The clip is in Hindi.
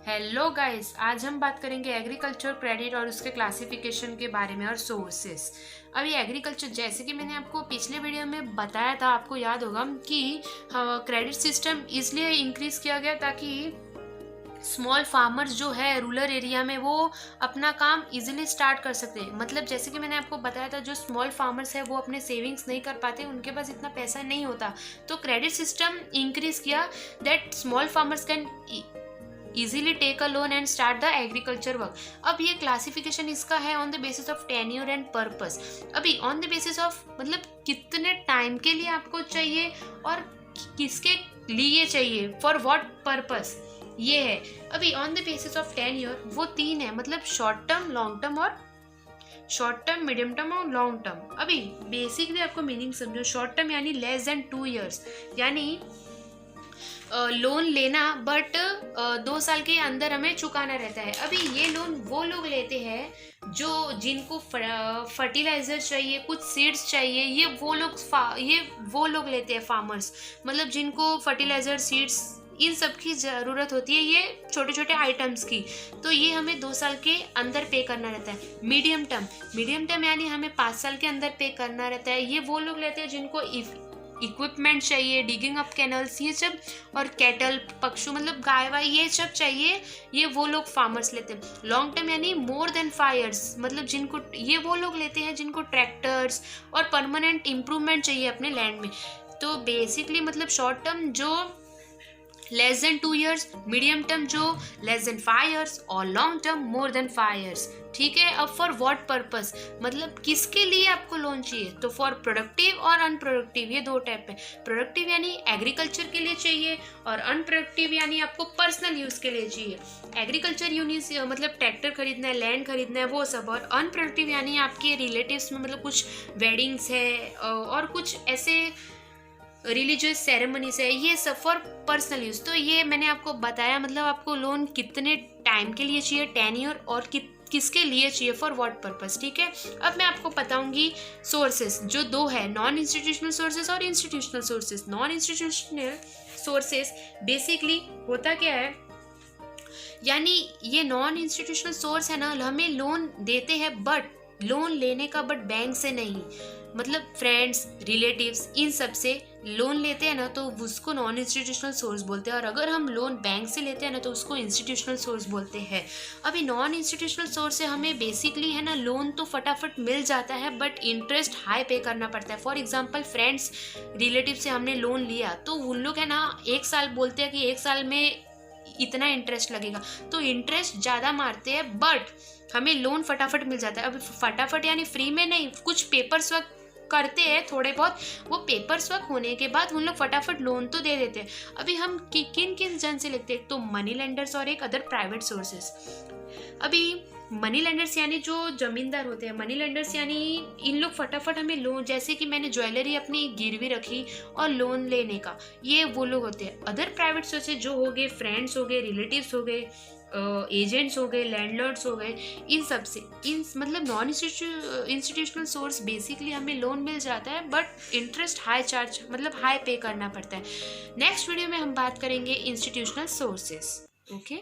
हेलो गाइस, आज हम बात करेंगे एग्रीकल्चर क्रेडिट और उसके क्लासिफिकेशन के बारे में और सोर्सेस। अभी एग्रीकल्चर, जैसे कि मैंने आपको पिछले वीडियो में बताया था, आपको याद होगा कि क्रेडिट सिस्टम इसलिए इंक्रीज किया गया ताकि स्मॉल फार्मर्स जो है रूरल एरिया में वो अपना काम इजीली स्टार्ट कर सकते हैं। मतलब जैसे कि मैंने आपको बताया था, जो स्मॉल फार्मर्स है वो अपने सेविंग्स नहीं कर पाते, उनके पास इतना पैसा नहीं होता, तो क्रेडिट सिस्टम इंक्रीज किया that small farmers can easily take a loan and start the agriculture work. अब ये क्लासिफिकेशन इसका है on the basis of tenure and purpose. अभी ऑन द बेसिस ऑफ मतलब कितने टाइम के लिए आपको चाहिए और किसके लिए चाहिए, फॉर व्हाट पर्पस, ये है। अभी on the basis of tenure वो तीन है, मतलब शॉर्ट टर्म, लॉन्ग टर्म और शॉर्ट टर्म, मीडियम टर्म और लॉन्ग टर्म। अभी बेसिकली आपको मीनिंग समझो। शॉर्ट टर्म यानी लेस देन 2 years, यानी लोन लेना बट 2 साल के अंदर हमें चुकाना रहता है। अभी ये लोन वो लोग लेते हैं जो जिनको फर्टिलाइजर चाहिए, कुछ सीड्स चाहिए, ये वो लोग लेते हैं फार्मर्स, मतलब जिनको फर्टिलाइजर, सीड्स, इन सब की ज़रूरत होती है, ये छोटे छोटे आइटम्स की। तो ये हमें 2 साल के अंदर पे करना रहता है। मीडियम टर्म यानी हमें 5 साल के अंदर पे करना रहता है। ये वो लोग लेते हैं जिनको इक्विपमेंट चाहिए, डिगिंग अप कैनल्स, ये सब, और कैटल, पशु मतलब गाय वाय, ये सब चाहिए, ये वो लोग फार्मर्स लेते हैं। लॉन्ग टर्म यानी मोर देन 5 years, मतलब जिनको, ये वो लोग लेते हैं जिनको ट्रैक्टर्स और परमानेंट इम्प्रूवमेंट चाहिए अपने लैंड में। तो बेसिकली मतलब शॉर्ट टर्म जो less than 2 years, medium term जो लेस देन 5 years और long term more than 5 years। ठीक है। अब फॉर व्हाट पर्पस, मतलब किसके लिए आपको लोन चाहिए, तो फॉर प्रोडक्टिव और अनप्रोडक्टिव, ये 2 टाइप है। प्रोडक्टिव यानी एग्रीकल्चर के लिए चाहिए और अनप्रोडक्टिव यानी आपको पर्सनल यूज के लिए चाहिए। एग्रीकल्चर यूनिस मतलब ट्रैक्टर खरीदना है, लैंड खरीदना है, वो सब। और अनप्रोडक्टिव यानी आपके रिलेटिव्स में मतलब कुछ वेडिंग्स है और कुछ ऐसे रिलीजियस सेरेमनीज है, ये सब फॉर पर्सनल यूज। तो ये मैंने आपको बताया, मतलब आपको लोन कितने टाइम के लिए चाहिए, टेन्योर, और किसके लिए चाहिए, फॉर व्हाट पर्पस। ठीक है। अब मैं आपको बताऊंगी सोर्सेस, जो 2 है, नॉन इंस्टीट्यूशनल सोर्सेस और institutional sources. Non institutional sources basically होता क्या है, यानी ये नॉन इंस्टीट्यूशनल सोर्स है ना, हमें लोन देते हैं बट लोन लेने का, बट बैंक से नहीं, मतलब फ्रेंड्स, रिलेटिव्स, इन सब से लोन लेते हैं ना, तो उसको नॉन इंस्टीट्यूशनल सोर्स बोलते हैं। और अगर हम लोन बैंक से लेते हैं ना, तो उसको इंस्टीट्यूशनल सोर्स बोलते हैं। अभी नॉन इंस्टीट्यूशनल सोर्स से हमें बेसिकली है ना, लोन तो फटाफट मिल जाता है बट इंटरेस्ट हाई पे करना पड़ता है। फॉर एग्जांपल फ्रेंड्स, रिलेटिव से हमने लोन लिया, तो उन लोग है ना 1 साल बोलते हैं कि 1 साल में इतना इंटरेस्ट लगेगा, तो इंटरेस्ट ज़्यादा मारते हैं बट हमें लोन फटाफट मिल जाता है। अब फटाफट यानी फ्री में नहीं, कुछ पेपर्स वर्क करते हैं थोड़े बहुत, वो पेपर्स वर्क होने के बाद उन लोग फटाफट लोन तो दे देते हैं। अभी हम किन किन जन से लेते हैं, तो मनी लेंडर्स और एक अदर प्राइवेट सोर्सेस। अभी मनी लेंडर्स यानी जो जमींदार होते हैं, मनी लेंडर्स यानी इन लोग फटाफट हमें लोन, जैसे कि मैंने ज्वेलरी अपनी गिरवी रखी और लोन लेने का, ये वो लोग होते हैं। अदर प्राइवेट सोर्सेज जो हो गए, फ्रेंड्स हो गए, रिलेटिव्स हो गए, एजेंट्स हो गए, लैंडलॉर्ड्स हो गए, इन सब से, इन मतलब नॉन इंस्टीट्यूशनल सोर्स बेसिकली हमें लोन मिल जाता है बट इंटरेस्ट हाई चार्ज, मतलब हाई पे करना पड़ता है। नेक्स्ट वीडियो में हम बात करेंगे इंस्टीट्यूशनल सोर्सेस। ओके।